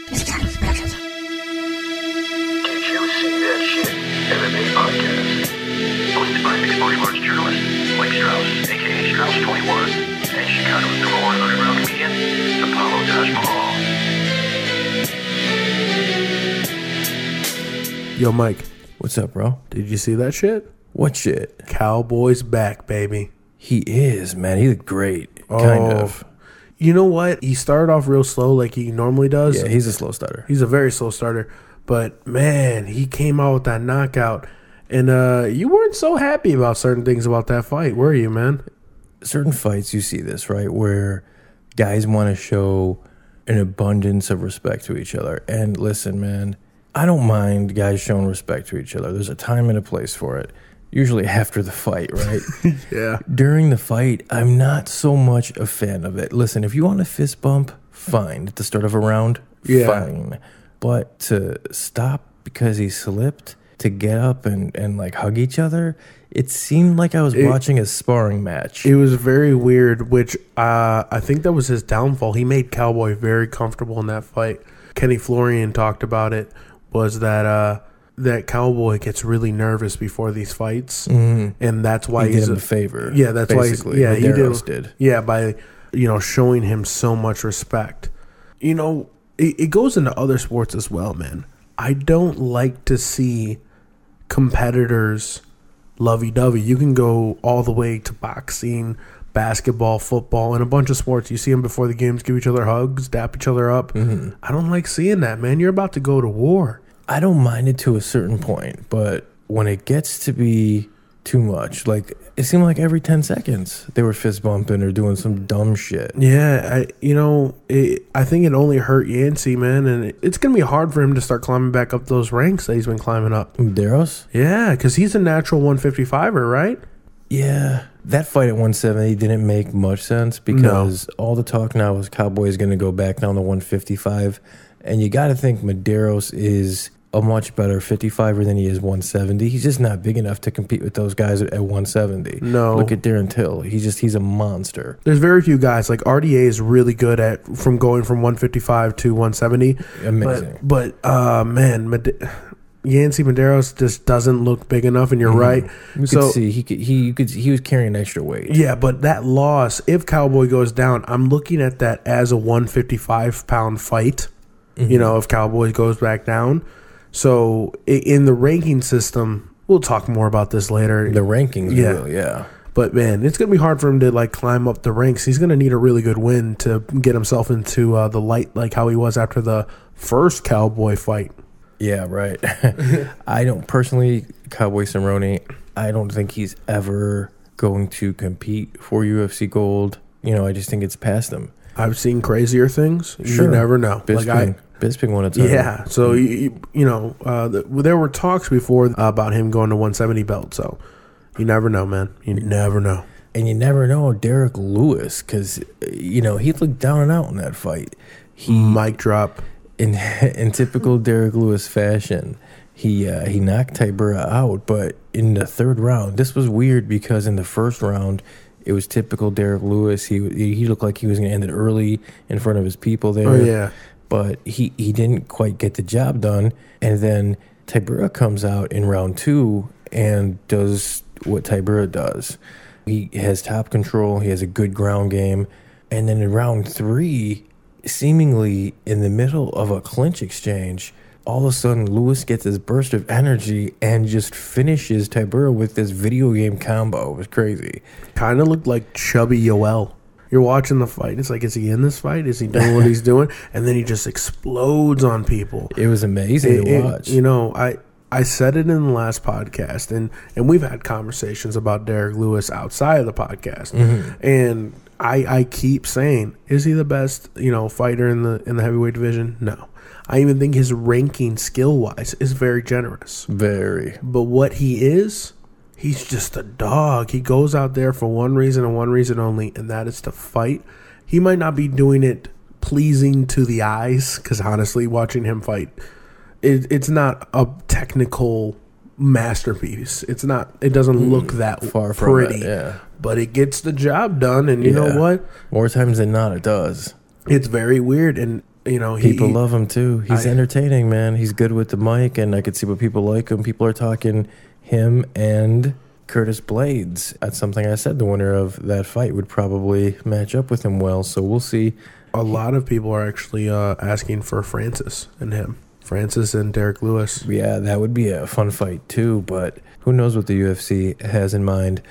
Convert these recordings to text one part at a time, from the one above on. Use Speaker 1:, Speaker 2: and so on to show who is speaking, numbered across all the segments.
Speaker 1: Did you see that shit? MMA podcast. Hosted by mixed martial arts journalist Mike Strauss, aka Strauss21, and Chicago's number one underground comedian, Apollo Taj Mahal.
Speaker 2: Yo, Mike,
Speaker 3: What's up, bro?
Speaker 2: did you see that shit?
Speaker 3: What shit?
Speaker 2: Cowboy's back, baby.
Speaker 3: He is, man. He looked great. Kind of.
Speaker 2: You know what? He started off real slow like he normally does.
Speaker 3: Yeah, he's a slow starter.
Speaker 2: He's a very slow starter. But, man, he came out with that knockout. And you weren't so happy about certain things about that fight, were you, man?
Speaker 3: Certain fights, you see this, right? Where guys want to show an abundance of respect to each other. And listen, man, I don't mind guys showing respect to each other. There's a time and a place for it. Usually after the fight, right?
Speaker 2: Yeah.
Speaker 3: During the fight, I'm not so much a fan of it. Listen, if you want a fist bump, fine. At the start of a round, fine. But to stop because he slipped, to get up and like hug each other, it seemed like I was watching a sparring match.
Speaker 2: It was very weird, which I think that was his downfall. He made Cowboy very comfortable in that fight. Kenny Florian talked about it, was that that Cowboy gets really nervous before these fights, and that's why
Speaker 3: he did him a favor.
Speaker 2: Yeah, that's
Speaker 3: basically.
Speaker 2: why. He
Speaker 3: did.
Speaker 2: Yeah, by showing him so much respect. It goes into other sports as well, man. I don't like to see competitors lovey-dovey. You can go all the way to boxing, basketball, football, and a bunch of sports. You see them before the games, give each other hugs, dap each other up. I don't like seeing that, man. You're about to go to war.
Speaker 3: I don't mind it to a certain point, but when it gets to be too much, like it seemed like every 10 seconds they were fist bumping or doing some dumb shit.
Speaker 2: Yeah, I think it only hurt Yancey, man, and it's going to be hard for him to start climbing back up those ranks that he's been climbing up.
Speaker 3: Medeiros?
Speaker 2: Yeah, because he's a natural 155er, right?
Speaker 3: Yeah. That fight at 170 didn't make much sense because all the talk now is Cowboy's going to go back down to 155, and you got to think Medeiros is a much better 55er than he is 170. He's just not big enough to compete with those guys at 170.
Speaker 2: No.
Speaker 3: Look at Darren Till. He's a monster.
Speaker 2: There's very few guys. Like RDA is really good at going from 155 to 170.
Speaker 3: Amazing.
Speaker 2: But man, Yancey Medeiros just doesn't look big enough, and you're right.
Speaker 3: You could see he was carrying extra weight.
Speaker 2: Yeah, but that loss, if Cowboy goes down, I'm looking at that as a 155-pound fight. If Cowboy goes back down. So in the ranking system, we'll talk more about this later.
Speaker 3: The rankings, yeah.
Speaker 2: But man, it's gonna be hard for him to like climb up the ranks. He's gonna need a really good win to get himself into the light, like how he was after the first Cowboy fight.
Speaker 3: Yeah, right. I don't personally, Cowboy Cerrone, I don't think he's ever going to compete for UFC gold. I just think it's past him.
Speaker 2: I've seen crazier things.
Speaker 3: Sure.
Speaker 2: You never know.
Speaker 3: Bisping won a title.
Speaker 2: Yeah. So there were talks before about him going to 170 belt. So you never know, man. You never know.
Speaker 3: And you never know Derek Lewis, because he looked down and out in that fight.
Speaker 2: Mic drop.
Speaker 3: In typical Derek Lewis fashion, he knocked Tybura out, but in the third round, this was weird because in the first round, it was typical Derek Lewis. He looked like he was going to end it early in front of his people there.
Speaker 2: Oh, yeah.
Speaker 3: But he didn't quite get the job done. And then Tybura comes out in round 2 and does what Tybura does. He has top control. He has a good ground game. And then in round 3, seemingly in the middle of a clinch exchange, all of a sudden Lewis gets this burst of energy and just finishes Tybura with this video game combo. It was crazy.
Speaker 2: Kind of looked like chubby Yoel. You're watching the fight. It's like, is he in this fight? Is he doing what he's doing? And then he just explodes on people.
Speaker 3: It was amazing to watch.
Speaker 2: I said it in the last podcast, and we've had conversations about Derek Lewis outside of the podcast. And I keep saying, is he the best, fighter in the heavyweight division? No. I even think his ranking skill-wise is very generous.
Speaker 3: Very.
Speaker 2: But what he is, he's just a dog. He goes out there for one reason and one reason only, and that is to fight. He might not be doing it pleasing to the eyes, because honestly, watching him fight, it's not a technical masterpiece. It doesn't look that
Speaker 3: far
Speaker 2: pretty.
Speaker 3: From it, yeah.
Speaker 2: But it gets the job done, and you know what?
Speaker 3: More times than not, it does.
Speaker 2: It's very weird, and
Speaker 3: People love him too. He's entertaining, man. He's good with the mic, and I could see what people like him. People are talking him and Curtis Blades. That's something I said the winner of that fight would probably match up with him well, so we'll see.
Speaker 2: A lot of people are actually asking for Francis and him. Francis and Derek Lewis.
Speaker 3: Yeah, that would be a fun fight too, but who knows what the UFC has in mind.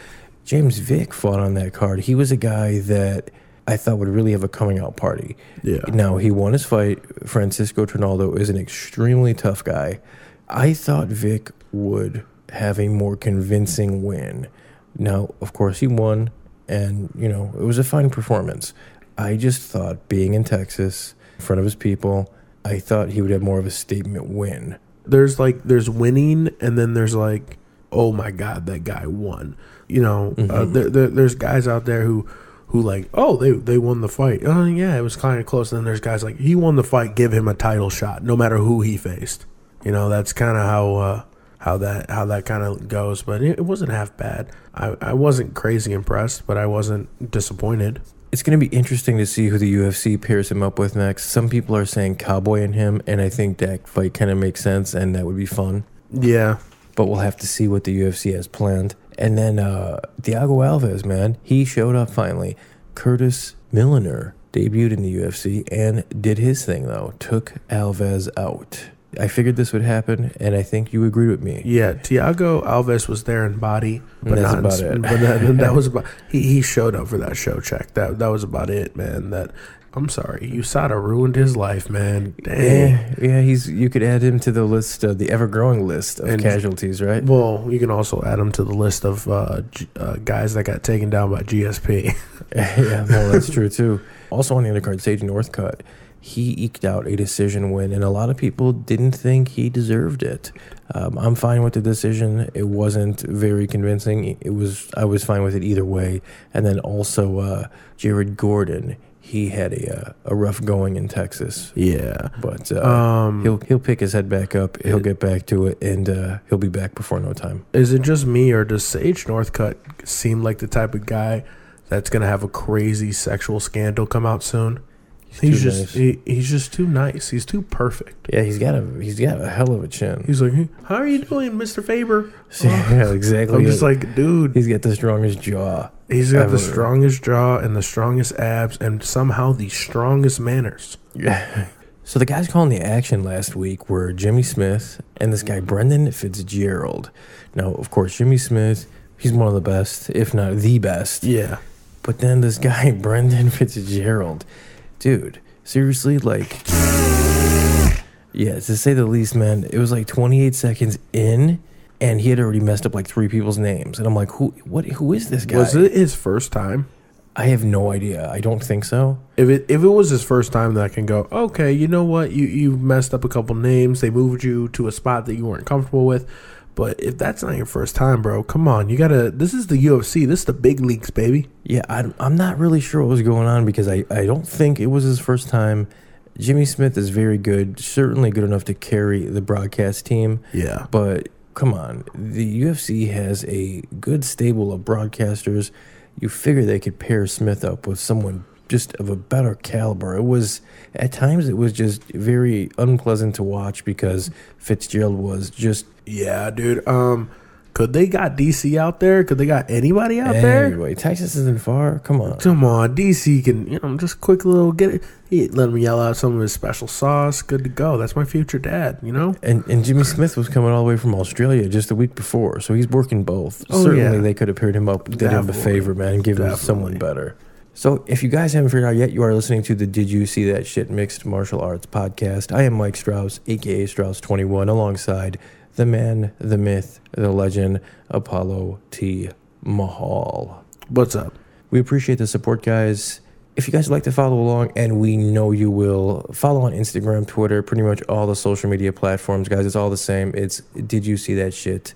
Speaker 3: James Vick fought on that card. He was a guy that I thought would really have a coming out party.
Speaker 2: Yeah.
Speaker 3: Now, he won his fight. Francisco Trinaldo is an extremely tough guy. I thought Vick would have a more convincing win. Now, of course, he won, and, it was a fine performance. I just thought, being in Texas, in front of his people, I thought he would have more of a statement win.
Speaker 2: There's winning, and then there's oh my God, that guy won. There's guys out there who they won the fight. Oh yeah, it was kind of close. And then there's guys like, he won the fight, give him a title shot, no matter who he faced. That's kind of how that kind of goes. But it wasn't half bad. I wasn't crazy impressed, but I wasn't disappointed.
Speaker 3: It's going to be interesting to see who the UFC pairs him up with next. Some people are saying Cowboy and him, and I think that fight kind of makes sense, and that would be fun.
Speaker 2: Yeah.
Speaker 3: But we'll have to see what the UFC has planned. And then Thiago Alves, man, he showed up finally. Curtis Milliner debuted in the UFC and did his thing, though. Took Alves out. I figured this would happen, and I think you agreed with me.
Speaker 2: Yeah, Thiago Alves was there in body, but
Speaker 3: that's
Speaker 2: not
Speaker 3: about it.
Speaker 2: But that was about. He showed up for that show check. That was about it, man. I'm sorry, USADA ruined his life, man. Dang.
Speaker 3: Yeah. You could add him to the list, the ever-growing list of casualties, right?
Speaker 2: Well, you can also add him to the list of guys that got taken down by GSP.
Speaker 3: Yeah, well, that's true too. Also on the undercard, Sage Northcutt. He eked out a decision win, and a lot of people didn't think he deserved it. I'm fine with the decision. It wasn't very convincing. I was fine with it either way. And then also Jared Gordon. He had a rough going in Texas.
Speaker 2: Yeah,
Speaker 3: but he'll pick his head back up. He'll get back to it, and he'll be back before no time.
Speaker 2: Is it just me, or does Sage Northcutt seem like the type of guy that's gonna have a crazy sexual scandal come out soon? He's just too nice. He's too perfect.
Speaker 3: Yeah, he's got a hell of a chin.
Speaker 2: He's like, hey, how are you doing, Mr. Faber?
Speaker 3: Yeah, exactly.
Speaker 2: I'm just like, dude.
Speaker 3: He's got the strongest jaw.
Speaker 2: He's got the strongest jaw and the strongest abs and somehow the strongest manners.
Speaker 3: Yeah. So the guys calling the action last week were Jimmy Smith and this guy Brendan Fitzgerald. Now, of course, Jimmy Smith, he's one of the best, if not the best.
Speaker 2: Yeah.
Speaker 3: But then this guy Brendan Fitzgerald. Dude, seriously, yeah, to say the least, man, it was 28 seconds in, and he had already messed up 3 people's names. And I'm like, who is this guy?
Speaker 2: Was it his first time?
Speaker 3: I have no idea. I don't think so.
Speaker 2: If it was his first time, then I can go, okay, you know what? You messed up a couple names. They moved you to a spot that you weren't comfortable with. But if that's not your first time, bro, come on. This is the UFC. This is the big leagues, baby.
Speaker 3: Yeah, I'm not really sure what was going on because I don't think it was his first time. Jimmy Smith is very good, certainly good enough to carry the broadcast team.
Speaker 2: Yeah.
Speaker 3: But come on, the UFC has a good stable of broadcasters. You figure they could pair Smith up with someone just of a better caliber. At times it was just very unpleasant to watch because Fitzgerald was just...
Speaker 2: Yeah, dude. Could they got DC out there? Could they got anybody out there?
Speaker 3: Anyway, Texas isn't far. Come on.
Speaker 2: DC can, just quick little get it. Let him yell out some of his special sauce. Good to go. That's my future dad,
Speaker 3: And Jimmy Smith was coming all the way from Australia just a week before, so he's working both.
Speaker 2: Oh,
Speaker 3: certainly
Speaker 2: yeah.
Speaker 3: They could have paired him up, did him a favor, man, and given him someone better. So if you guys haven't figured out yet, you are listening to the Did You See That Shit Mixed Martial Arts podcast. I am Mike Strauss, a.k.a. Strauss21, alongside the man, the myth, the legend, Apollo T. Mahal.
Speaker 2: What's up?
Speaker 3: We appreciate the support, guys. If you guys would like to follow along, and we know you will, follow on Instagram, Twitter, pretty much all the social media platforms, guys. It's all the same. It's Did You See That Shit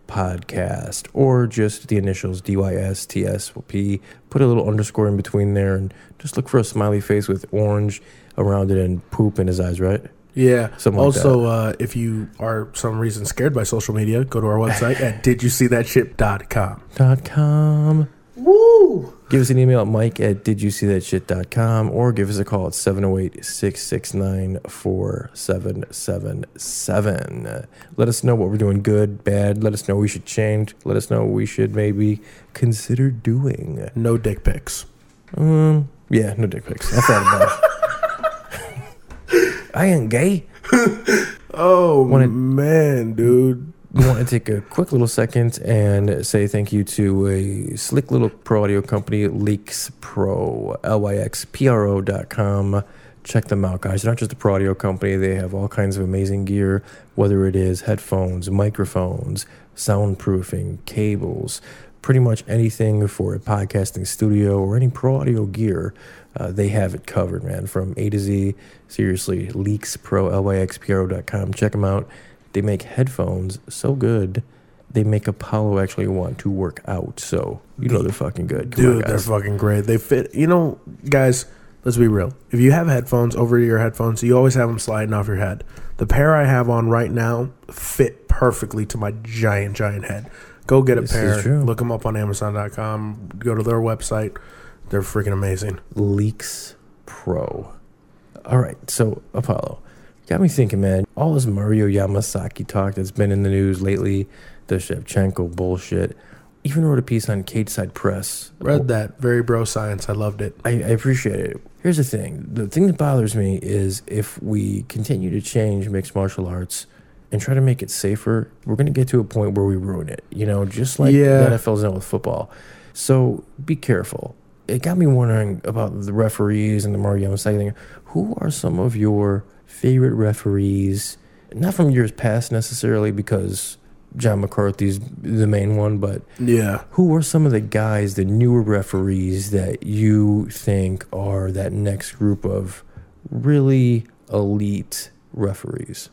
Speaker 3: Podcast, or just the initials DYSTSP. Put a little underscore in between there, and just look for a smiley face with orange around it and poop in his eyes, right?
Speaker 2: Yeah.
Speaker 3: Something
Speaker 2: also,
Speaker 3: like that.
Speaker 2: if you are some reason scared by social media, go to our website at didyousee.shit.com.
Speaker 3: .com.
Speaker 2: Woo!
Speaker 3: Give us an email at mike@didyousseethatshit.com or give us a call at 708-669-4777. Let us know what we're doing good, bad. Let us know we should change. Let us know we should maybe consider doing.
Speaker 2: No dick pics.
Speaker 3: Yeah, no dick pics. I thought about it. I ain't gay.
Speaker 2: Oh, man, dude.
Speaker 3: I want to take a quick little second and say thank you to a slick little pro audio company, Leaks Pro, LYXPRO.com. Check them out, guys. They're not just a pro audio company. They have all kinds of amazing gear, whether it is headphones, microphones, soundproofing, cables, pretty much anything for a podcasting studio or any pro audio gear. They have it covered, man, from A to Z. Seriously, Leaks Pro, LYXPRO.com. Check them out. They make headphones so good, they make Apollo actually want to work out. So, they're fucking good.
Speaker 2: Dude, they're fucking great. They fit. Guys, let's be real. If you have headphones, over-ear headphones, you always have them sliding off your head. The pair I have on right now fit perfectly to my giant head. Go get a pair. Look them up on Amazon.com. Go to their website. They're freaking amazing.
Speaker 3: Leaks Pro. All right, so Apollo. Got me thinking, man, all this Mario Yamasaki talk that's been in the news lately, the Shevchenko bullshit, even wrote a piece on Cage Side Press.
Speaker 2: Read that. Very bro science. I loved it.
Speaker 3: I appreciate it. Here's the thing. The thing that bothers me is if we continue to change mixed martial arts and try to make it safer, we're going to get to a point where we ruin it, just like the NFL's done with football. So be careful. It got me wondering about the referees and the Mario Yamasaki thing. Who are some of your favorite referees, not from years past necessarily, because John McCarthy's the main one, but who are some of the guys, the newer referees that you think are that next group of really elite referees?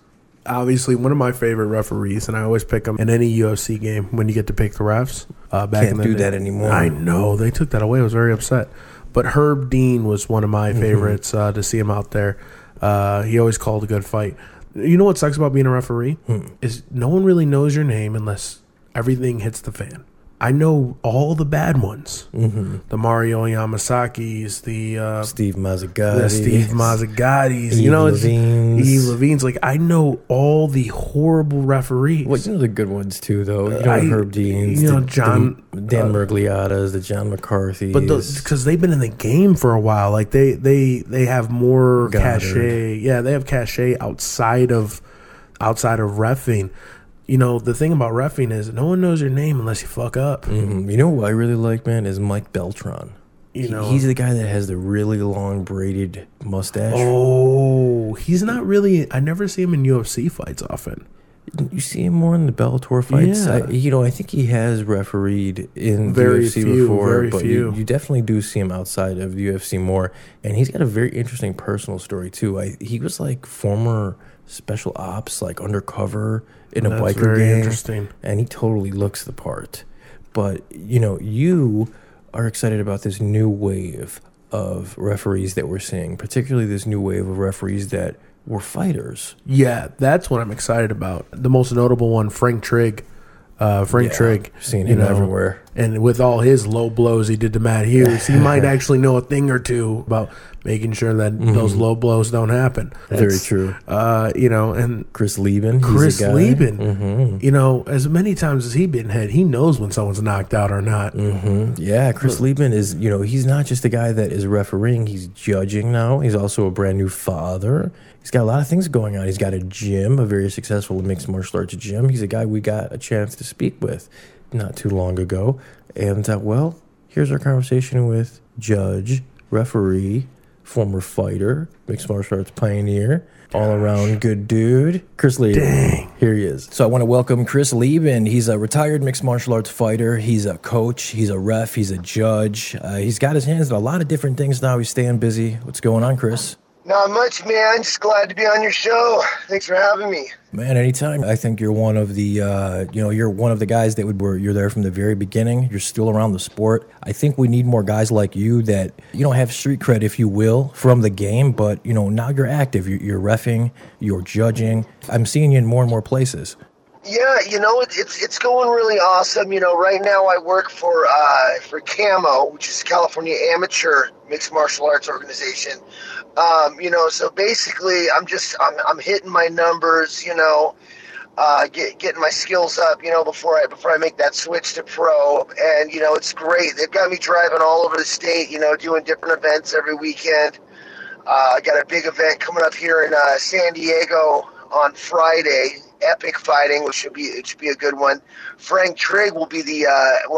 Speaker 2: Obviously, one of my favorite referees, and I always pick them in any UFC game when you get to pick the refs.
Speaker 3: Can't do that anymore.
Speaker 2: I know. They took that away. I was very upset. But Herb Dean was one of my favorites to see him out there. He always called a good fight. You know what sucks about being a referee? Is no one really knows your name unless everything hits the fan. I know all the bad ones. The Mario Yamasakis, the
Speaker 3: Steve
Speaker 2: Mazzagatis, Eve Levine's. Like, I know all the horrible referees.
Speaker 3: Well, the good ones too, though. Herb Dean's, Dan Mergliatas, the John McCarthy's.
Speaker 2: But because they've been in the game for a while, like they have more cachet. Yeah, they have cachet outside of reffing. The thing about reffing is no one knows your name unless you fuck up.
Speaker 3: You know who I really like, man, is Mike Beltran. He's the guy that has the really long braided mustache.
Speaker 2: Oh, he's not really. I never see him in UFC fights often.
Speaker 3: You see him more in the Bellator fights.
Speaker 2: Yeah.
Speaker 3: I think he has refereed in the UFC before, but you definitely do see him outside of the UFC more. And he's got a very interesting personal story too. He was like former special ops, like undercover in a biker gang.
Speaker 2: Interesting.
Speaker 3: And he totally looks the part. But you are excited about this new wave of referees that we're seeing, particularly this new wave of referees that were fighters.
Speaker 2: Yeah, that's what I'm excited about. The most notable one, Frank Trigg. Trigg.
Speaker 3: Seen him everywhere.
Speaker 2: And with all his low blows he did to Matt Hughes, he might actually know a thing or two about making sure that those low blows don't happen.
Speaker 3: Very true.
Speaker 2: And
Speaker 3: Chris Leben.
Speaker 2: As many times as he's been hit, he knows when someone's knocked out or not.
Speaker 3: Yeah, Chris Leben is, he's not just a guy that is refereeing, he's judging now. He's also a brand new father. He's got a lot of things going on. He's got a gym, a very successful mixed martial arts gym. He's a guy we got a chance to speak with not too long ago. And, here's our conversation with judge, referee, former fighter, mixed martial arts pioneer, all-around good dude, Chris Leben.
Speaker 2: Dang.
Speaker 3: Here he is. So I want to welcome Chris Leben. He's a retired mixed martial arts fighter. He's a coach. He's a ref. He's a judge. He's got his hands in a lot of different things now. He's staying busy. What's going on, Chris?
Speaker 4: Not much, man. Just glad to be on your show. Thanks for having me.
Speaker 3: Man, anytime. I think you're one of the, you're one of the guys that you're there from the very beginning. You're still around the sport. I think we need more guys like you that, have street cred, if you will, from the game. But, now you're active. You're reffing. You're judging. I'm seeing you in more and more places.
Speaker 4: Yeah, it's going really awesome. Right now I work for CAMO, which is California Amateur Mixed Martial Arts Organization. So basically I'm hitting my numbers. Getting my skills up. Before I make that switch to pro, and it's great. They've got me driving all over the state. Doing different events every weekend. I got a big event coming up here in San Diego on Friday. Epic fighting, which should be a good one. Frank Trigg will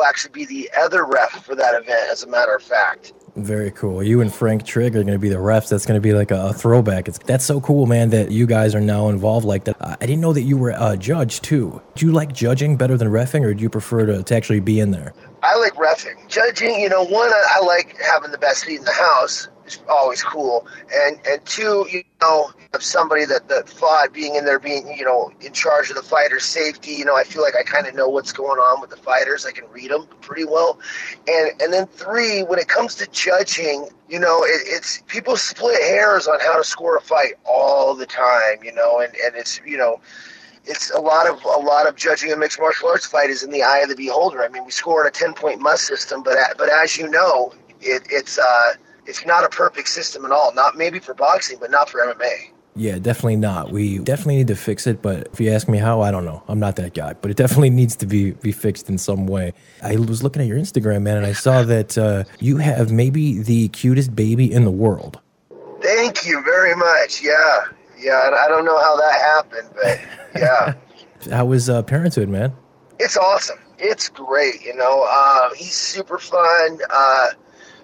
Speaker 4: actually be the other ref for that event, as a matter of fact.
Speaker 3: Very cool. You and Frank Trigg are going to be the refs. That's going to be like a throwback. That's so cool, man, that you guys are now involved like that. I didn't know that you were a judge, too. Do you like judging better than reffing, or do you prefer to actually be in there?
Speaker 4: I like reffing. Judging, one, I like having the best seat in the house. It's always cool. And two, of somebody that fought, being in there, being, in charge of the fighter's safety, I feel like I kind of know what's going on with the fighters. I can read them pretty well. And then three, when it comes to judging, it's people split hairs on how to score a fight all the time, and it's, it's a lot of judging a mixed martial arts fight is in the eye of the beholder. I mean, we score in a 10-point must system, but as you know, it's not a perfect system at all. Not maybe for boxing, but not for MMA.
Speaker 3: Yeah, definitely not. We definitely need to fix it, but if you ask me how, I don't know. I'm not that guy, but it definitely needs to be fixed in some way. I was looking at your Instagram, man, and I saw that you have maybe the cutest baby in the world.
Speaker 4: Thank you very much. Yeah, I don't know how that happened, but yeah.
Speaker 3: How was parenthood, man?
Speaker 4: It's awesome. It's great. He's super fun.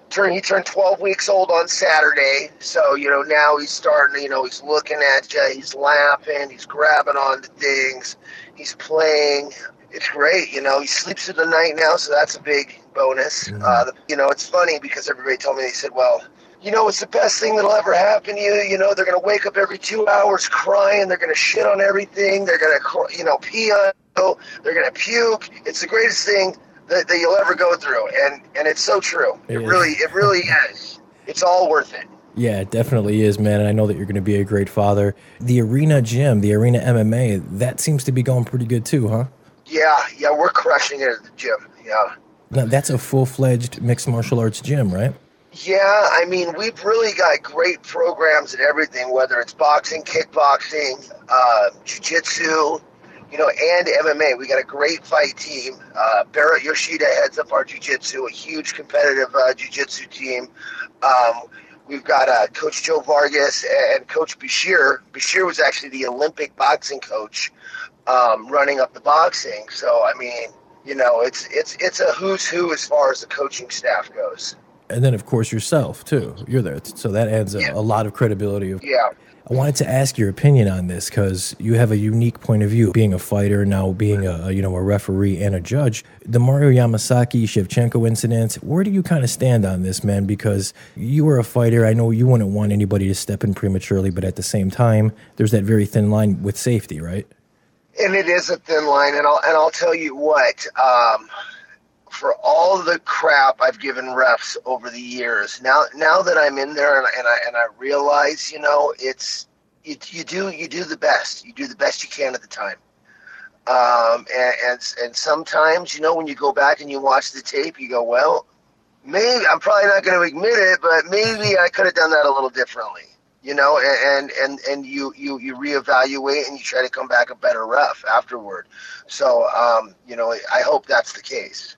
Speaker 4: He turned 12 weeks old on Saturday, so now he's starting. He's looking at you. He's laughing. He's grabbing onto things. He's playing. It's great. He sleeps through the night now, so that's a big bonus. It's funny because everybody told me, they said, well, it's the best thing that'll ever happen to you. They're going to wake up every 2 hours crying. They're going to shit on everything. They're going to, pee on you. They're going to puke. It's the greatest thing that you'll ever go through. And it's so true. It really is. It's all worth it.
Speaker 3: Yeah, it definitely is, man. And I know that you're going to be a great father. The arena gym, the arena MMA, that seems to be going pretty good too, huh?
Speaker 4: Yeah, we're crushing it at the gym. Yeah.
Speaker 3: Now, that's a full-fledged mixed martial arts gym, right?
Speaker 4: Yeah, I mean, we've really got great programs and everything, whether it's boxing, kickboxing, jiu-jitsu, and MMA. We got a great fight team. Barrett Yoshida heads up our jiu-jitsu, a huge competitive jiu-jitsu team. We've got Coach Joe Vargas and Coach Bashir. Bashir was actually the Olympic boxing coach running up the boxing. So, I mean, it's a who's who as far as the coaching staff goes.
Speaker 3: And then, of course, yourself, too. You're there. So that adds a lot of credibility.
Speaker 4: Yeah.
Speaker 3: I wanted to ask your opinion on this because you have a unique point of view, being a fighter, now being a referee and a judge. The Mario Yamasaki-Shevchenko incident, where do you kind of stand on this, man? Because you were a fighter. I know you wouldn't want anybody to step in prematurely, but at the same time, there's that very thin line with safety, right?
Speaker 4: And it is a thin line, and I'll tell you what, for all the crap I've given refs over the years, now that I'm in there and I realize, it's you do the best. You do the best you can at the time. And sometimes, when you go back and you watch the tape, you go, well, maybe I'm probably not going to admit it, but maybe I could have done that a little differently. And you reevaluate and you try to come back a better ref afterward. So, I hope that's the case.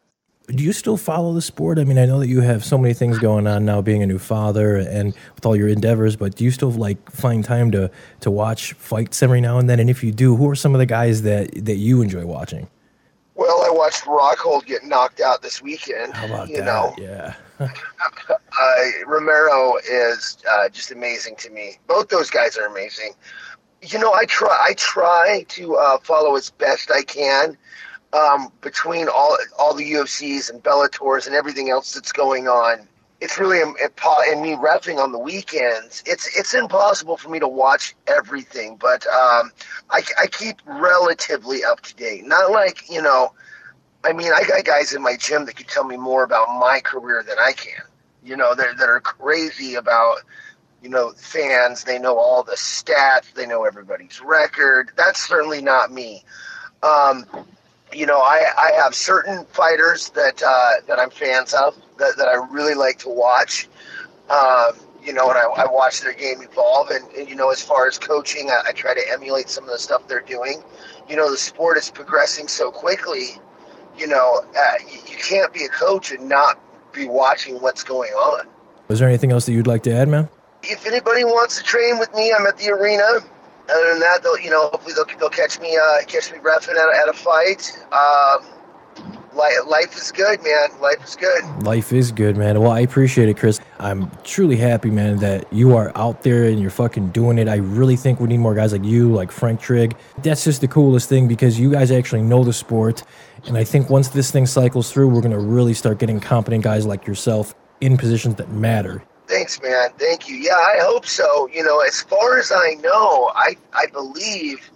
Speaker 3: Do you still follow the sport? I mean, I know that you have so many things going on now, being a new father and with all your endeavors, but do you still find time to watch fights every now and then? And if you do, who are some of the guys that you enjoy watching?
Speaker 4: Well, I watched Rockhold get knocked out this weekend.
Speaker 3: How about that? Yeah.
Speaker 4: Romero is just amazing to me. Both those guys are amazing. I try to follow as best I can between all the UFCs and Bellators and everything else that's going on. It's really, and me reffing on the weekends, it's impossible for me to watch everything, but I keep relatively up to date. Not like, I mean, I got guys in my gym that can tell me more about my career than I can. That are crazy about, fans. They know all the stats. They know everybody's record. That's certainly not me. I have certain fighters that I'm fans of that I really like to watch. And I watch their game evolve. And as far as coaching, I try to emulate some of the stuff they're doing. The sport is progressing so quickly. You can't be a coach and not be watching what's going on.
Speaker 3: Is there anything else that you'd like to add, man?
Speaker 4: If anybody wants to train with me, I'm at the arena. Other than that, hopefully they'll catch me reffing at a fight. Life is good, man. Life is good.
Speaker 3: Life is good, man. Well, I appreciate it, Chris. I'm truly happy, man, that you are out there and you're fucking doing it. I really think we need more guys like you, like Frank Trigg. That's just the coolest thing because you guys actually know the sport. And I think once this thing cycles through, we're going to really start getting competent guys like yourself in positions that matter.
Speaker 4: Thanks, man. Thank you. Yeah, I hope so. As far as I know, I believe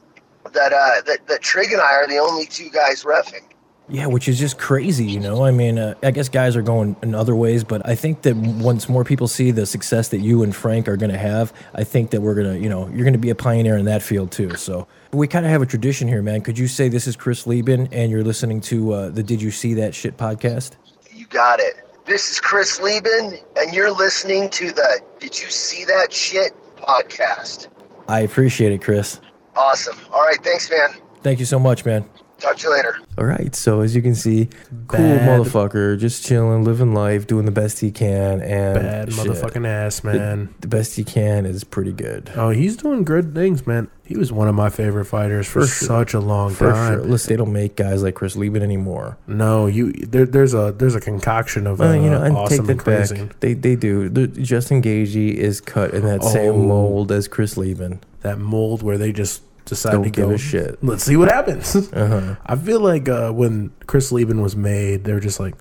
Speaker 4: that Trigg and I are the only two guys reffing.
Speaker 3: Yeah, which is just crazy, I mean, I guess guys are going in other ways, but I think that once more people see the success that you and Frank are going to have, I think that we're going to, you're going to be a pioneer in that field too. So we kind of have a tradition here, man. Could you say this is Chris Leben and you're listening to the Did You See That Shit podcast?
Speaker 4: You got it. This is Chris Leben, and you're listening to the Did You See That Shit podcast.
Speaker 3: I appreciate it, Chris.
Speaker 4: Awesome. All right, thanks, man.
Speaker 3: Thank you so much, man.
Speaker 4: Talk to you later.
Speaker 3: All right, so as you can see, cool motherfucker, just chilling, living life, doing the best he can, and
Speaker 2: bad motherfucking ass, man.
Speaker 3: The best he can is pretty good.
Speaker 2: Oh, he's doing good things, man. He was one of my favorite fighters for such a long time.
Speaker 3: Sure. Listen, they don't make guys like Chris Leben anymore.
Speaker 2: No, there's a concoction of awesome and crazy.
Speaker 3: Back. They do. Justin Gagey is cut in that same mold as Chris Leben.
Speaker 2: That mold where they just decide
Speaker 3: don't
Speaker 2: to
Speaker 3: give
Speaker 2: go,
Speaker 3: a shit.
Speaker 2: Let's see what happens.
Speaker 3: Uh-huh.
Speaker 2: I feel like when Chris Leben was made, they were just like,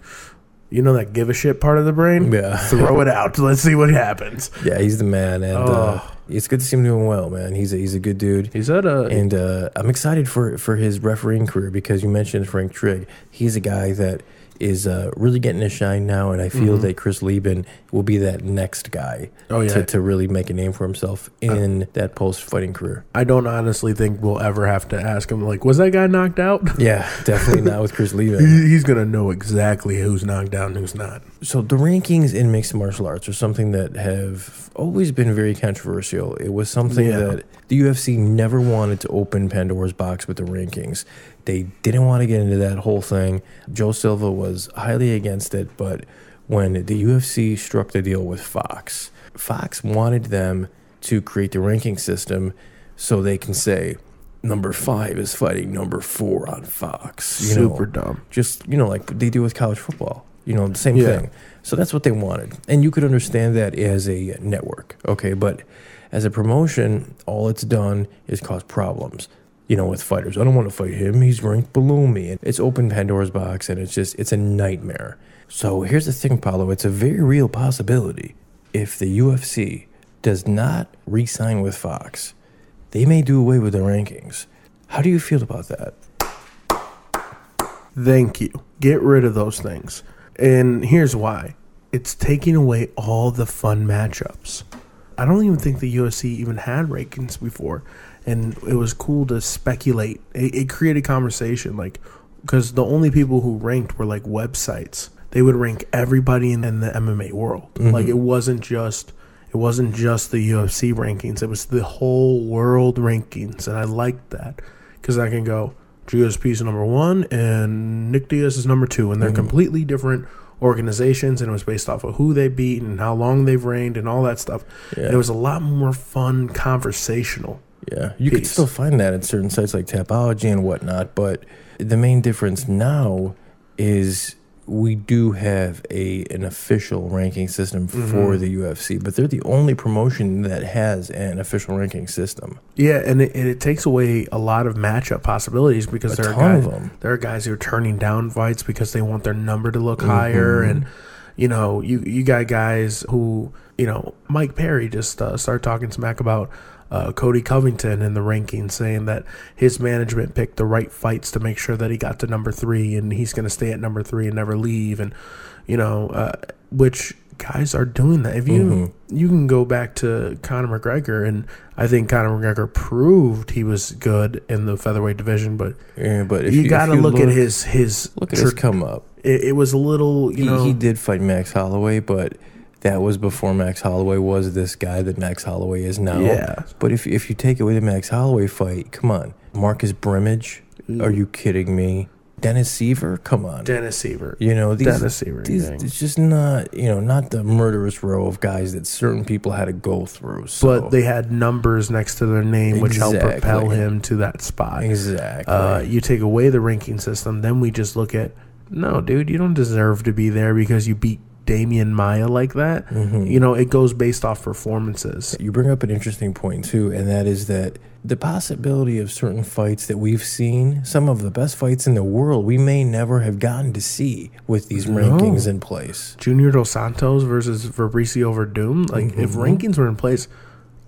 Speaker 2: that give a shit part of the brain?
Speaker 3: Yeah.
Speaker 2: Throw it out. Let's see what happens.
Speaker 3: Yeah, he's the man. And it's good to see him doing well, man. He's a good dude. And I'm excited for his refereeing career because you mentioned Frank Trigg. He's a guy that is really getting a shine now, and I feel that Chris Leben will be that next guy to really make a name for himself in that post-fighting career.
Speaker 2: I don't honestly think we'll ever have to ask him, like, was that guy knocked out?
Speaker 3: Yeah, definitely not with Chris Leben.
Speaker 2: He's going to know exactly who's knocked out and who's not.
Speaker 3: So the rankings in mixed martial arts are something that have always been very controversial. It was something that the UFC never wanted to open Pandora's box with the rankings. They didn't want to get into that whole thing. Joe Silva was highly against it, but when the UFC struck the deal with Fox, Fox wanted them to create the ranking system so they can say, number 5 is fighting number 4 on Fox.
Speaker 2: Super dumb.
Speaker 3: Just, like they do with college football. The same thing. So that's what they wanted. And you could understand that as a network, okay? But as a promotion, all it's done is cause problems. With fighters. I don't want to fight him. He's ranked below me. And it's open Pandora's box, and it's a nightmare. So here's the thing, Paulo. It's a very real possibility. If the UFC does not re-sign with Fox, they may do away with the rankings. How do you feel about that?
Speaker 2: Thank you. Get rid of those things. And here's why. It's taking away all the fun matchups. I don't even think the UFC even had rankings before. And it was cool to speculate. It created conversation, because the only people who ranked were websites. They would rank everybody in the MMA world. It wasn't just the UFC rankings. It was the whole world rankings, and I liked that because I can go, GSP is number 1 and Nick Diaz is number 2, and they're completely different organizations, and it was based off of who they beat and how long they've reigned and all that stuff. Yeah. And it was a lot more fun, conversational.
Speaker 3: Yeah, you could still find that at certain sites like Tapology and whatnot, but the main difference now is we do have an official ranking system for the UFC, but they're the only promotion that has an official ranking system.
Speaker 2: Yeah, and it takes away a lot of matchup possibilities because there are guys who are turning down fights because they want their number to look higher, and you got guys who Mike Perry just started talking smack about Cody Covington in the rankings, saying that his management picked the right fights to make sure that he got to number 3 and he's going to stay at number 3 and never leave. And, which guys are doing that. If you can go back to Conor McGregor, and I think Conor McGregor proved he was good in the featherweight division, but
Speaker 3: if
Speaker 2: you got to look at his
Speaker 3: come up.
Speaker 2: It was a little,
Speaker 3: he did fight Max Holloway, but that was before Max Holloway was this guy that Max Holloway is now.
Speaker 2: Yeah.
Speaker 3: But if you take away the Max Holloway fight, come on. Marcus Brimage, are you kidding me? Dennis Seaver, come on.
Speaker 2: Dennis Seaver.
Speaker 3: Dennis Seaver. It's just not, not the murderous row of guys that certain people had to go through. So.
Speaker 2: But they had numbers next to their name, which helped propel him to that spot.
Speaker 3: Exactly.
Speaker 2: You take away the ranking system, then we just look at, no, dude, you don't deserve to be there because you beat Damian Maia like that. It goes based off performances.
Speaker 3: You bring up an interesting point too, and that is that the possibility of certain fights that we've seen, some of the best fights in the world, we may never have gotten to see with these rankings in place.
Speaker 2: Junior Dos Santos versus Fabricio Verdum, if rankings were in place,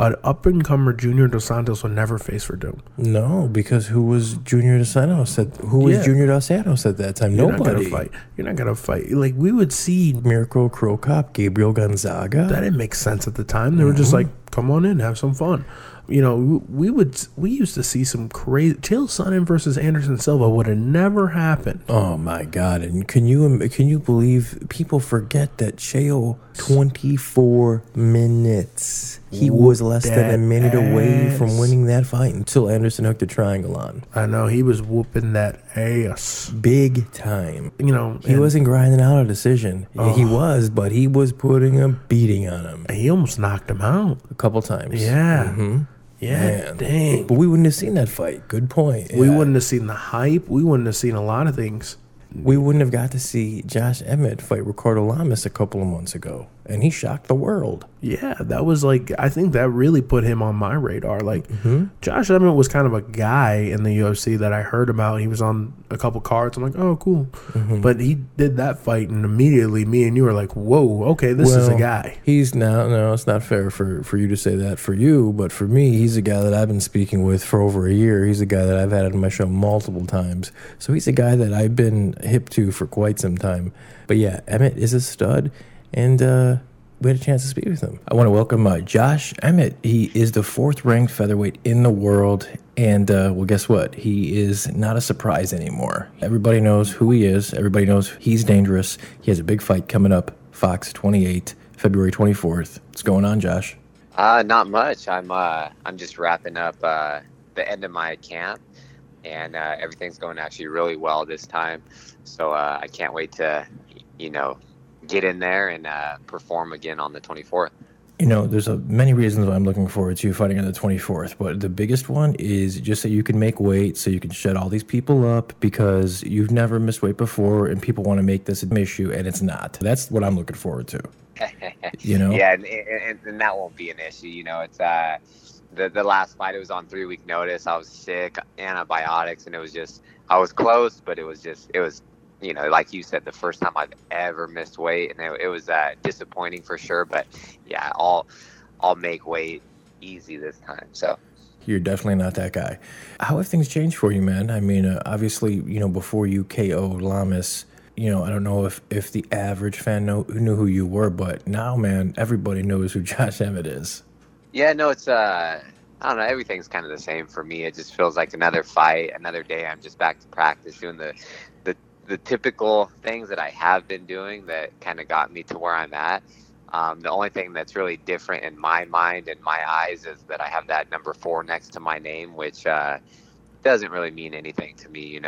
Speaker 2: an up-and-comer Junior Dos Santos would never face Verdum.
Speaker 3: No, because who was Junior Dos Santos? Junior Dos Santos at that time? Nobody.
Speaker 2: You're not gonna fight. Like, we would see
Speaker 3: Mirko Cro Cop, Gabriel Gonzaga.
Speaker 2: That didn't make sense at the time. They were just like, come on in, have some fun. We used to see some crazy. Chael Sonnen versus Anderson Silva would have never happened.
Speaker 3: Oh my God! And can you believe people forget that Chael 24 minutes? He was less than a minute away from winning that fight until Anderson hooked a triangle on.
Speaker 2: I know, he was whooping that ass
Speaker 3: big time. He wasn't grinding out a decision. He was, but he was putting a beating on him.
Speaker 2: He almost knocked him out
Speaker 3: a couple times.
Speaker 2: Yeah. Yeah,
Speaker 3: man.
Speaker 2: Dang.
Speaker 3: But we wouldn't have seen that fight. Good point.
Speaker 2: We wouldn't have seen the hype. We wouldn't have seen a lot of things.
Speaker 3: We wouldn't have got to see Josh Emmett fight Ricardo Lamas a couple of months ago. And he shocked the world.
Speaker 2: Yeah, that was I think that really put him on my radar. Josh Emmett was kind of a guy in the UFC that I heard about. He was on a couple cards. I'm like, oh, cool. But he did that fight, and immediately me and you were like, whoa, okay, this is a guy.
Speaker 3: He's no, it's not fair for you to say that for you, but for me, he's a guy that I've been speaking with for over a year. He's a guy that I've had on my show multiple times. So he's a guy that I've been hip to for quite some time. But yeah, Emmett is a stud. And we had a chance to speak with him. I want to welcome Josh Emmett. He is the 4th ranked featherweight in the world. And, well, guess what? He is not a surprise anymore. Everybody knows who he is. Everybody knows he's dangerous. He has a big fight coming up, Fox 28, February 24th. What's going on, Josh?
Speaker 5: Not much. I'm just wrapping up the end of my camp. And everything's going actually really well this time. So I can't wait to, get in there and perform again on the 24th.
Speaker 3: There's many reasons why I'm looking forward to fighting on the 24th, but the biggest one is just that you can make weight so you can shut all these people up because you've never missed weight before and people want to make this an issue and it's not. That's what I'm looking forward to.
Speaker 5: Yeah, and that won't be an issue. It's the last fight, it was on 3-week notice. I was sick, antibiotics, and I was close, but it was like you said, the first time I've ever missed weight, and it was disappointing for sure. But yeah, I'll make weight easy this time. So
Speaker 3: you're definitely not that guy. How have things changed for you, man? I mean, obviously, before you KO'd Lamas, I don't know if the average fan knew who you were, but now, man, everybody knows who Josh Emmett is.
Speaker 5: Yeah, no, it's I don't know. Everything's kind of the same for me. It just feels like another fight, another day. I'm just back to practice, doing the typical things that I have been doing that kind of got me to where I'm at. The only thing that's really different in my mind and my eyes is that I have that number 4 next to my name, which doesn't really mean anything to me.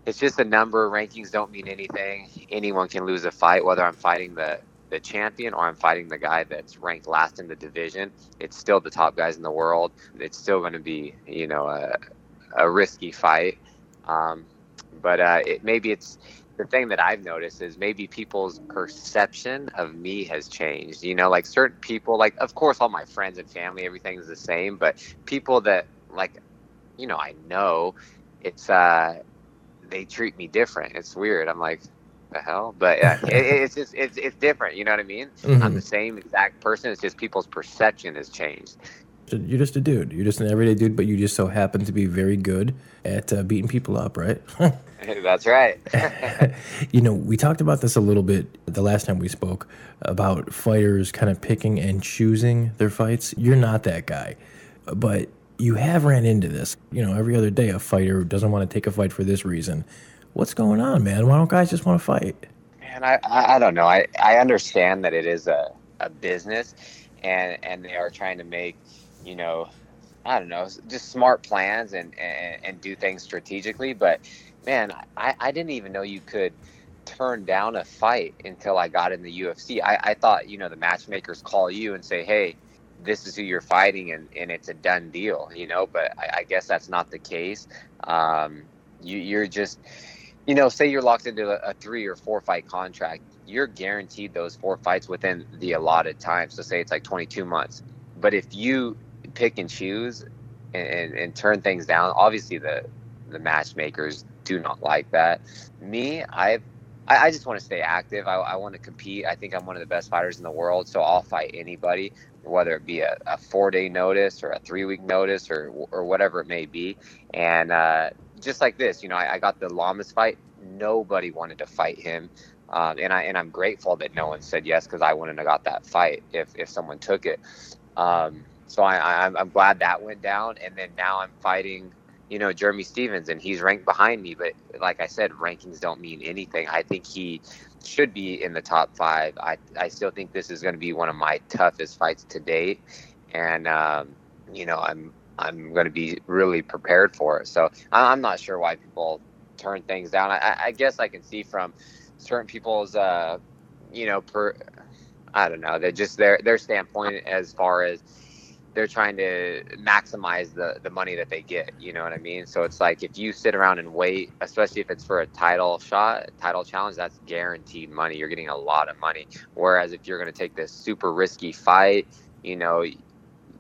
Speaker 5: It's just a number. Rankings don't mean anything. Anyone can lose a fight, whether I'm fighting the champion or I'm fighting the guy that's ranked last in the division. It's still the top guys in the world. It's still going to be, a risky fight. But maybe it's the thing that I've noticed is maybe people's perception of me has changed. Like certain people, like, of course, all my friends and family, everything's the same. But people that, like, I know, it's they treat me different. It's weird. I'm like, the hell? But it's just it's different. You know what I mean? I'm the same exact person. It's just people's perception has changed.
Speaker 3: You're just a dude. You're just an everyday dude, but you just so happen to be very good at beating people up, right?
Speaker 5: That's right.
Speaker 3: We talked about this a little bit the last time we spoke about fighters kind of picking and choosing their fights. You're not that guy, but you have ran into this. Every other day a fighter doesn't want to take a fight for this reason. What's going on, man? Why don't guys just want to fight?
Speaker 5: Man, I don't know. I understand that it is a business, and they are trying to make, I don't know, just smart plans and do things strategically. But man, I didn't even know you could turn down a fight until I got in the UFC. I thought, the matchmakers call you and say, hey, this is who you're fighting, and it's a done deal, but I guess that's not the case. You're just, say you're locked into a 3 or 4 fight contract, you're guaranteed those 4 fights within the allotted time. So say it's like 22 months. But if you pick and choose and turn things down, obviously the matchmakers do not like that. Me, I just want to stay active. I want to compete. I think I'm one of the best fighters in the world, so I'll fight anybody, whether it be a 4-day notice or a 3-week notice or whatever it may be. And just like this, I got the Lamas fight. Nobody wanted to fight him, and I'm grateful that no one said yes, because I wouldn't have got that fight if someone took it. So I'm glad that went down. And then now I'm fighting, Jeremy Stevens, and he's ranked behind me. But like I said, rankings don't mean anything. I think he should be in the top 5. I still think this is going to be one of my toughest fights to date. And, I'm going to be really prepared for it. So I'm not sure why people turn things down. I guess I can see from certain people's, I don't know, they're just their standpoint as far as they're trying to maximize the money that they get. You know what I mean? So it's like, if you sit around and wait, especially if it's for a title challenge, that's guaranteed money. You're getting a lot of money. Whereas if you're going to take this super risky fight,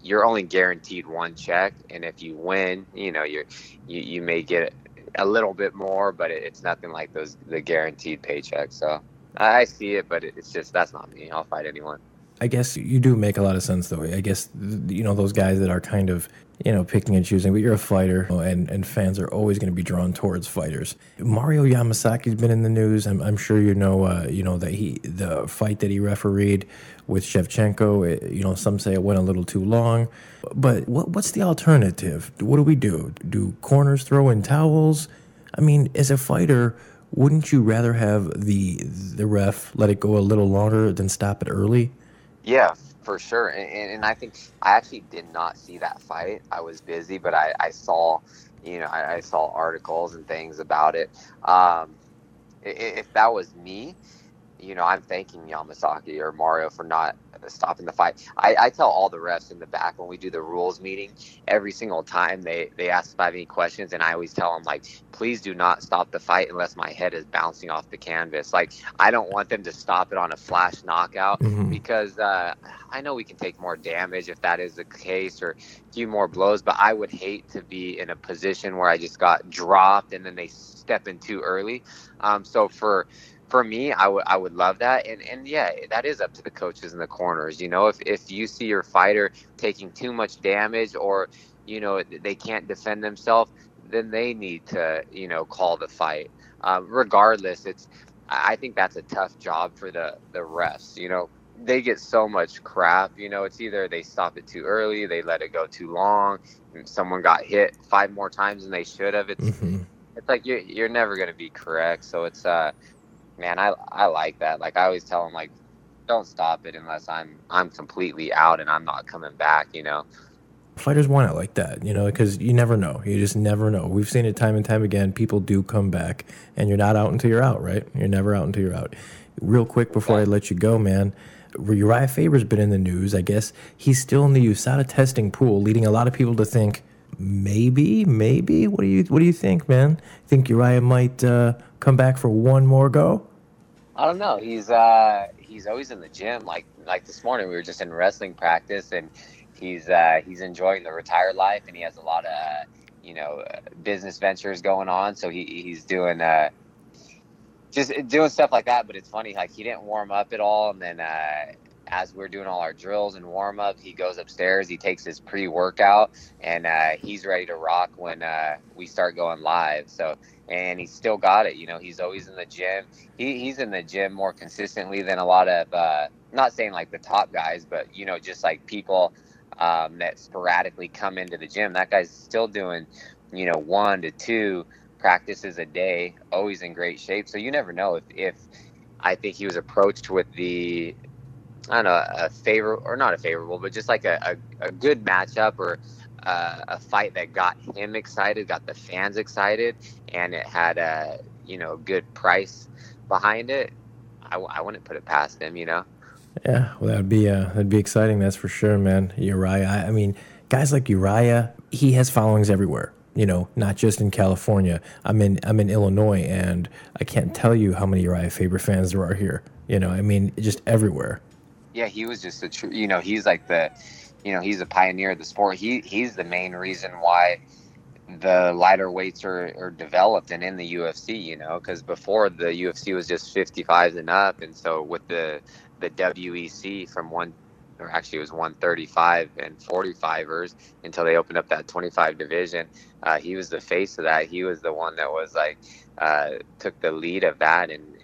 Speaker 5: you're only guaranteed 1 check. And if you win, you may get a little bit more, but it's nothing like the guaranteed paychecks. So I see it, but it's just, that's not me. I'll fight anyone.
Speaker 3: I guess you do make a lot of sense, though. I guess, those guys that are kind of, picking and choosing, but you're a fighter, and fans are always going to be drawn towards fighters. Mario Yamasaki's been in the news. I'm sure that the fight that he refereed with Shevchenko, some say it went a little too long. But what's the alternative? What do we do? Do corners throw in towels? I mean, as a fighter, wouldn't you rather have the ref let it go a little longer than stop it early?
Speaker 5: Yeah, for sure. And I think I actually did not see that fight. I was busy, but I saw, I saw articles and things about it. If that was me, I'm thanking Yamasaki or Mario for not stopping the fight. I tell all the refs in the back when we do the rules meeting, every single time they ask if I have any questions, and I always tell them, like, please do not stop the fight unless my head is bouncing off the canvas. Like, I don't want them to stop it on a flash knockout, because I know we can take more damage if that is the case, or a few more blows, but I would hate to be in a position where I just got dropped and then they step in too early. So for me, I would love that. And yeah, that is up to the coaches in the corners. If you see your fighter taking too much damage, or, they can't defend themselves, then they need to, call the fight. Regardless, I think that's a tough job for the refs. They get so much crap. It's either they stop it too early, they let it go too long, someone got hit 5 more times than they should have. It's like you're never going to be correct. So it's man, I like that. Like, I always tell them, like, don't stop it unless I'm completely out and I'm not coming back.
Speaker 3: Fighters want it like that, because you never know. You just never know. We've seen it time and time again. People do come back, and you're not out until you're out, right? You're never out until you're out. Real quick before I let you go, man, Uriah Faber's been in the news. I guess he's still in the USADA testing pool, leading a lot of people to think maybe. What do you think, man? Think Uriah might come back for one more go?
Speaker 5: I don't know. He's always in the gym. Like this morning, we were just in wrestling practice, and he's enjoying the retired life, and he has a lot of business ventures going on. So he's doing just doing stuff like that. But it's funny, like, he didn't warm up at all, and then as we're doing all our drills and warm-ups, he goes upstairs, he takes his pre-workout, and he's ready to rock when we start going live. So, and he's still got it. He's always in the gym. He's in the gym more consistently than a lot of, not saying like the top guys, but, just like people that sporadically come into the gym. That guy's still doing, 1 to 2 practices a day, always in great shape. So you never know if I think he was approached with the, I don't know, a favor or not a favorable, but just like a good matchup or a fight that got him excited, got the fans excited, and it had a good price behind it. I wouldn't put it past him.
Speaker 3: Yeah, well, that'd be exciting. That's for sure, man. Uriah. I mean, guys like Uriah, he has followings everywhere. Not just in California. I'm in Illinois, and I can't tell you how many Uriah Faber fans there are here. I mean, just everywhere.
Speaker 5: Yeah, he was just a true. He's like the, he's a pioneer of the sport. He's the main reason why the lighter weights are developed and in the UFC. Because before the UFC was just 55s and up, and so with the WEC from it was 135 and 45ers until they opened up that 25 division. He was the face of that. He was the one that was like took the lead of that, and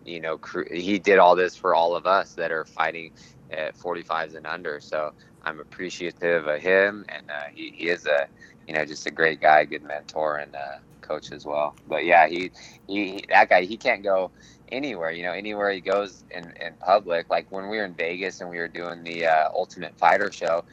Speaker 5: he did all this for all of us that are fighting at 45s and under. So I'm appreciative of him, and he is just a great guy, good mentor and coach as well. But yeah, that guy, he can't go anywhere. Anywhere he goes in public. Like when we were in Vegas and we were doing the Ultimate Fighter show,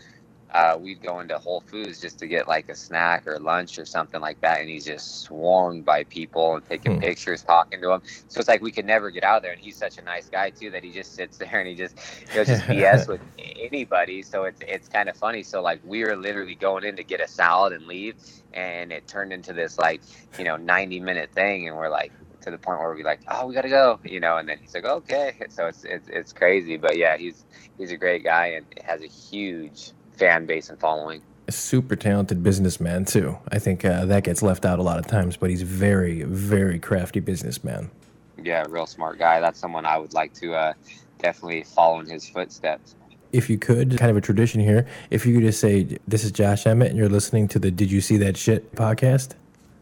Speaker 5: we'd go into Whole Foods just to get like a snack or lunch or something like that, and he's just swarmed by people and taking pictures, talking to them. So it's like we could never get out of there, and he's such a nice guy too that he just sits there and he'll just BS with anybody. So it's kind of funny. So like we were literally going in to get a salad and leave, and it turned into this like 90-minute thing, and we're like, to the point where we're like, oh, we gotta go, and then he's like, okay. So it's crazy. But yeah, he's a great guy and has a huge fan base and following.
Speaker 3: A super talented businessman too. I think that gets left out a lot of times, but he's very, very crafty businessman.
Speaker 5: Yeah, real smart guy. That's someone I would like to definitely follow in his footsteps.
Speaker 3: If you could, kind of a tradition here, if you could just say, this is Josh Emmett and you're listening to the Did You See That Shit podcast?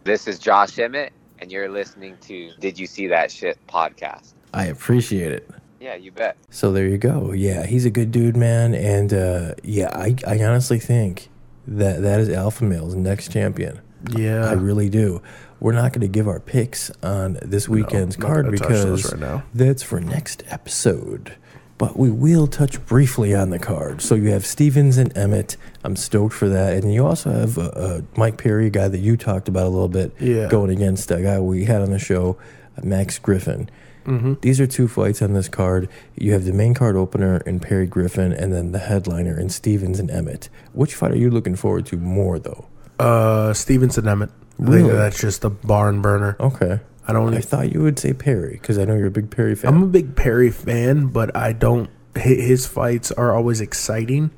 Speaker 5: This is Josh Emmett and you're listening to Did You See That Shit podcast.
Speaker 3: I appreciate it.
Speaker 5: Yeah, you bet.
Speaker 3: So there you go. Yeah, he's a good dude, man. And I honestly think that is Alpha Male's next champion.
Speaker 2: Yeah.
Speaker 3: I really do. We're not going to give our picks on this weekend's card because that's for next episode. But we will touch briefly on the card. So you have Stevens and Emmett. I'm stoked for that. And you also have Mike Perry, a guy that you talked about a little bit, going against a guy we had on the show, Max Griffin. Mm-hmm. These are 2 fights on this card. You have the main card opener in Perry Griffin, and then the headliner in Stevens and Emmett. Which fight are you looking forward to more, though?
Speaker 2: Stevens and Emmett.
Speaker 3: Really?
Speaker 2: I think that's just a barn burner.
Speaker 3: Okay. I thought you would say Perry, because I know you're a big Perry fan.
Speaker 2: I'm a big Perry fan, but I don't. His fights are always exciting.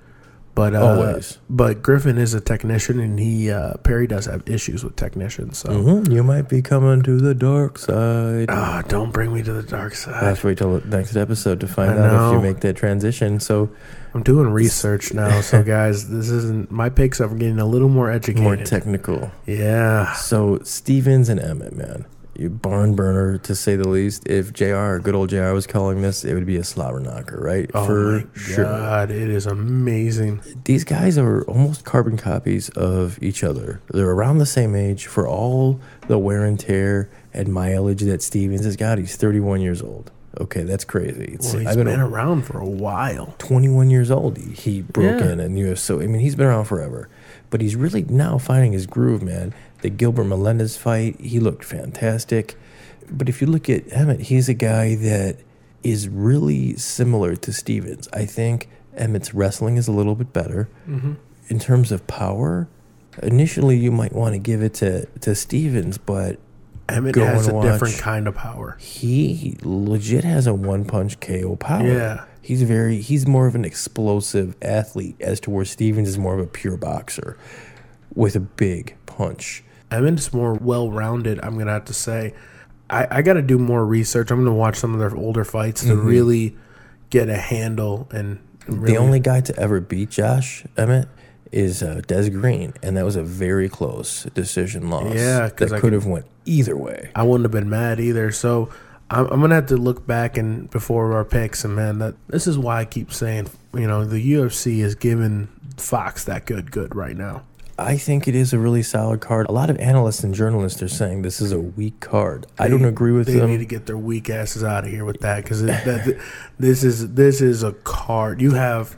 Speaker 2: But
Speaker 3: always.
Speaker 2: But Griffin is a technician, and Perry does have issues with technicians. So
Speaker 3: you might be coming to the dark side.
Speaker 2: Don't bring me to the dark side.
Speaker 3: Have to wait till the next episode to find out if you make that transition. So
Speaker 2: I'm doing research now. So guys, this isn't my picks. I'm getting a little more educated,
Speaker 3: more technical.
Speaker 2: Yeah.
Speaker 3: So Stevens and Emmett, man. You barn burner, to say the least. If good old JR was calling this, it would be a slobber knocker, right?
Speaker 2: Oh my God, it is amazing.
Speaker 3: These guys are almost carbon copies of each other. They're around the same age for all the wear and tear and mileage that Stevens has got. He's 31 years old. Okay, that's crazy.
Speaker 2: Well, he's been around for a while.
Speaker 3: 21 years old. He broke in UFC. So, I mean, he's been around forever. But he's really now finding his groove, man. The Gilbert Melendez fight, he looked fantastic. But if you look at Emmett, he's a guy that is really similar to Stevens. I think Emmett's wrestling is a little bit better. Mm-hmm. In terms of power, initially you might want to give it to Stevens, but
Speaker 2: Emmett has a different kind of power.
Speaker 3: He legit has a one-punch KO power.
Speaker 2: Yeah.
Speaker 3: He's more of an explosive athlete, as to where Stevens is more of a pure boxer with a big punch.
Speaker 2: Emmett's more well-rounded, I'm going to have to say. I got to do more research. I'm going to watch some of their older fights to really get a handle and really,
Speaker 3: the only guy to ever beat Josh Emmett is Des Green, and that was a very close decision loss.
Speaker 2: Yeah,
Speaker 3: that could have went either way.
Speaker 2: I wouldn't have been mad either. So I'm gonna have to look back and before our picks, and man, this is why I keep saying, the UFC is giving Fox that good right now.
Speaker 3: I think it is a really solid card. A lot of analysts and journalists are saying this is a weak card. I don't agree with them.
Speaker 2: They need to get their weak asses out of here with that, because this is a card you have,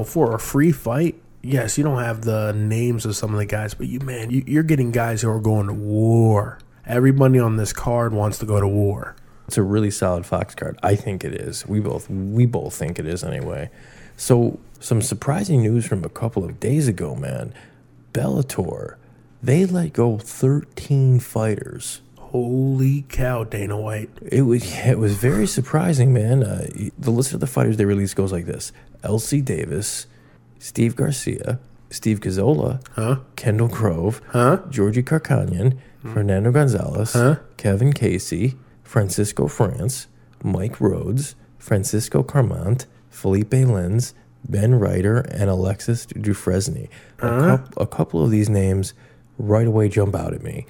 Speaker 2: for a free fight. Yes, you don't have the names of some of the guys, but you're getting guys who are going to war. Everybody on this card wants to go to war.
Speaker 3: It's a really solid Fox card. I think it is. We both think it is anyway. So some surprising news from a couple of days ago, man. Bellator, they let go 13 fighters.
Speaker 2: Holy cow, Dana White.
Speaker 3: It was very surprising, man. The list of the fighters they released goes like this: L.C. Davis, Steve Garcia, Steve Cazzola, Kendall Grove, Georgie Karkanyan, Fernando Gonzalez, Kevin Casey, Francisco France, Mike Rhodes, Francisco Carmont, Felipe Lenz, Ben Ryder, and Alexis Dufresne. A couple of these names right away jump out at me.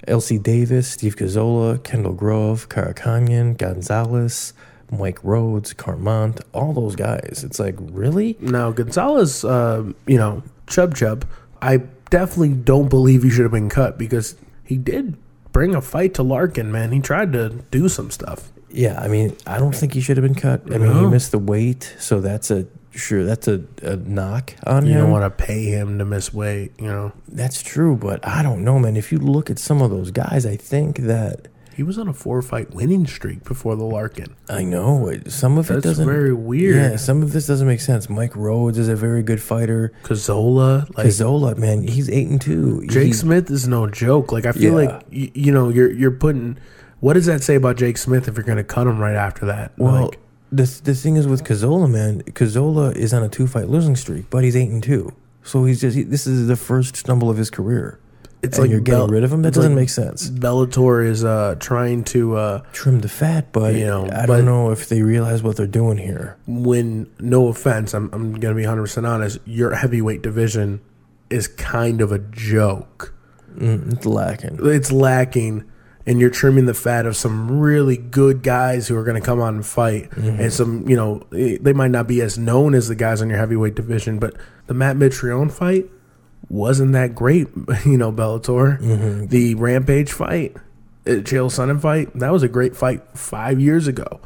Speaker 3: L.C. Davis, Steve Cazzola, Kendall Grove, Karkanyan, Gonzalez, Mike Rhodes, Carmont, all those guys. It's like, really?
Speaker 2: Now, Gonzalez, Chub, I definitely don't believe he should have been cut, because he did bring a fight to Larkin, man. He tried to do some stuff.
Speaker 3: Yeah, I mean, I don't think he should have been cut. I mean, he missed the weight, so that's a knock on him.
Speaker 2: You don't want to pay him to miss weight,
Speaker 3: That's true, but I don't know, man. If you look at some of those guys, I think that
Speaker 2: he was on a 4-fight winning streak before the Larkin.
Speaker 3: I know. Some of it doesn't.
Speaker 2: That's very weird.
Speaker 3: Yeah, some of this doesn't make sense. Mike Rhodes is a very good fighter.
Speaker 2: Cazzola,
Speaker 3: man, he's 8-2.
Speaker 2: Jake Smith is no joke. Like, I feel like you're putting. What does that say about Jake Smith if you're going to cut him right after that?
Speaker 3: Well, the thing is with Cazzola, man. Cazzola is on a 2-fight losing streak, but he's 8-2. So this is the first stumble of his career. It's like you're getting rid of him. That doesn't make sense.
Speaker 2: Bellator is trying to
Speaker 3: trim the fat, but I don't know if they realize what they're doing here.
Speaker 2: When, no offense, I'm going to be 100% honest, your heavyweight division is kind of a joke.
Speaker 3: It's lacking.
Speaker 2: It's lacking, and you're trimming the fat of some really good guys who are going to come on and fight. And some, they might not be as known as the guys on your heavyweight division, but the Matt Mitrione fight wasn't that great, Bellator. The Rampage fight, Chael Sonnen fight, that was a great fight 5 years ago.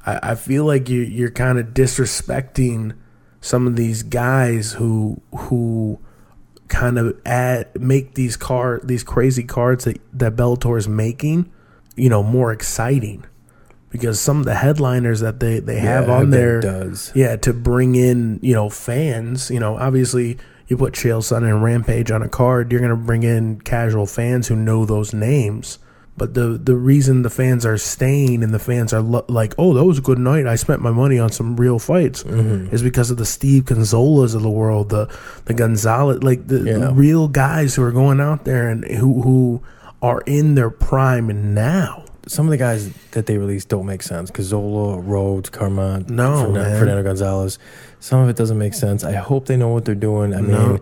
Speaker 2: I feel like you're kind of disrespecting some of these guys who kind of make these crazy cards that Bellator is making, more exciting. Because some of the headliners that they have on there, to bring in, fans, obviously you put Chael Sonnen and Rampage on a card, you're going to bring in casual fans who know those names. But the reason the fans are staying and the fans are like, oh, that was a good night, I spent my money on some real fights, is because of the Steve Gonzolas of the world, the Gonzalez, the real guys who are going out there and who are in their prime now.
Speaker 3: Some of the guys that they released don't make sense. Cazzola, Rhodes, Carmont, Fernando Gonzalez. Some of it doesn't make sense. I hope they know what they're doing. I mean,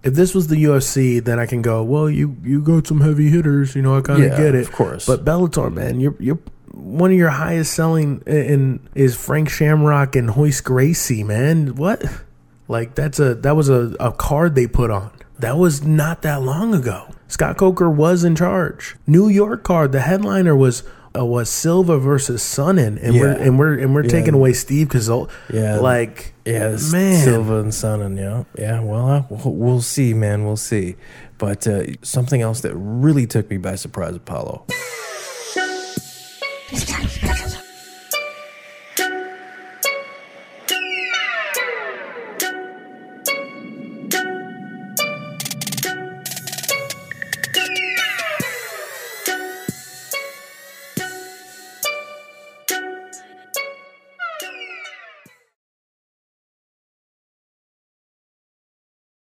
Speaker 2: if this was the UFC, then I can go, well, you got some heavy hitters, I kind of get it.
Speaker 3: Of course.
Speaker 2: But Bellator, man, you're one of your highest selling is Frank Shamrock and Hoist Gracie, man. What? Like that was a card they put on. That was not that long ago. Scott Coker was in charge. New York card. The headliner was Silva versus Sonnen, and we're taking away Steve Cazzola. Man,
Speaker 3: Silva and Sonnen. Yeah. Well, we'll see, man. We'll see. But something else that really took me by surprise, Apollo.